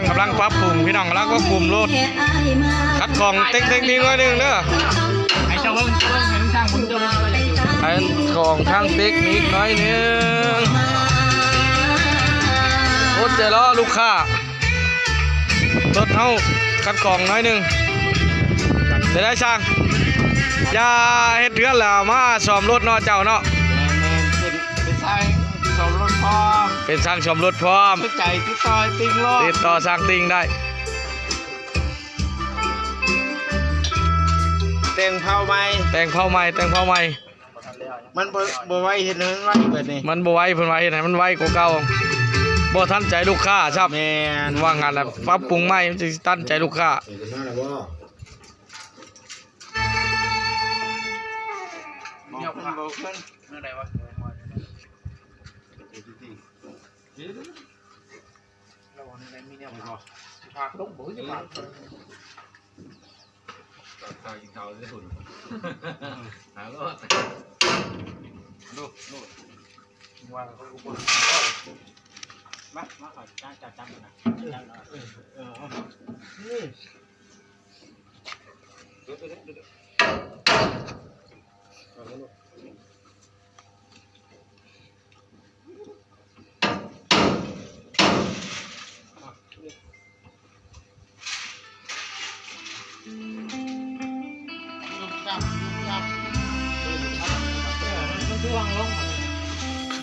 กำลังปรับปรุงพี่น้องกำลังปรับปรุงรถคัดของเต็กๆนิดหน่อยนึงเด้อไอ้เจ้าเบิ้งเห็นช่างผมเจ้าไอ้ของทางเทคนิคน้อยนึงรถเจล้อลูกค้ารถเฮาคัดของน้อยนึงได้ช่างอย่าเฮ็ดเรือนแล้วมาซ่อมรถเนาะเจ้าเนาะเป็นช่างซ่อมรถพร้อมเป็นช่างซ่อมรถพร้อมใจติดต่อติงรถติดต่อสร้างติงได้แต่งเผาใหม่มันบ่ไว้เห็นมันไว้แบบนี้มันบ่ไว้เพิ่นไว้เฮ็ดให้มันไว้กว่าเก่าบ่ทันใจลูกค้าครับแม่นว่างั้นน่ะปรับปรุงใหม่มันสิทันใจลูกค้าเดี๋ยวมันบ่ขึ้นเมื่อใดวะเราในมีเนี่ยบ่พาลงบ่จะพาตายเขาได้หุ่นหาโลดดูว่าเขาอุปกรณ์มาขอจับนะนี่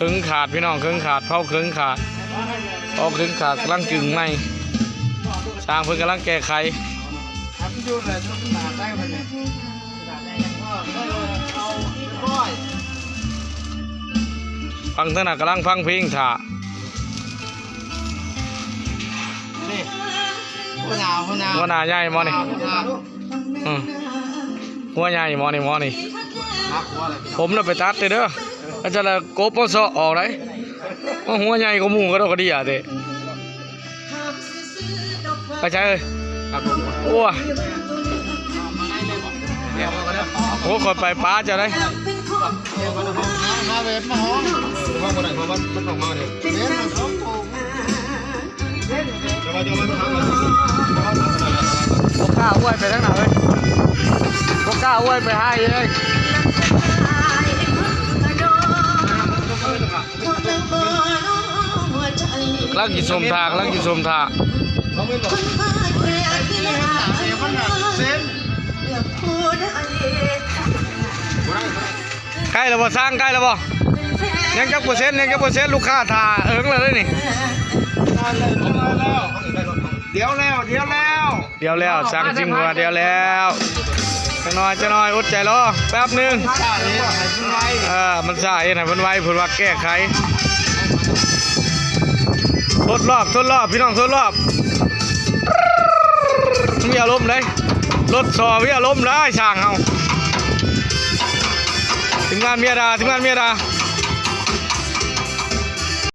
ครึ่งขาดพี่น้องครึ่งขาดเผาครึ่งขาดกำลังกึ่งไหมช่างเพิ่นกำลังแก้ไขฟังเท่านั้นกำลังฟังเพลงถ่าหัวหน้าใหญ่หมอนี่หัวใหญ่หมอนี่ผมน่ะไปตัดเด้ออาจารย์กบมาเสาะออกได้ว่าหัวใหญ่ก็มูกระดกกระดิ่งเด้ไปใช่เลยโอ้โหคนไปป้าจะได้มาเวทมาห้องมาคนไหนมาบ้านมันออกมาเนี่ยเวทมาสองโถจะมาพวกก้าอ้วยไปทั้งไหนเลยพวกก้าอ้วยไปให้เลยลังกินสมทางใกล้แล้วบ่สร้างใกล้แล้วบ่ยังจักเปอร์เซ็นต์ลูกค้าถ่าเลยนี่เดี๋ยวแล้วสั่งจิ้มมาเดี๋ยวแล้วจะน้อยอดใจรอแป๊บนึงมันซ่าเองให้เพิ่นไว้เพิ่นว่าแก้ไขทดรอบพี่น้องทดรอบมีอารมณ์เลยรถสอมีอารมณ์ได้ช่างเฮาถึงงานเมียดา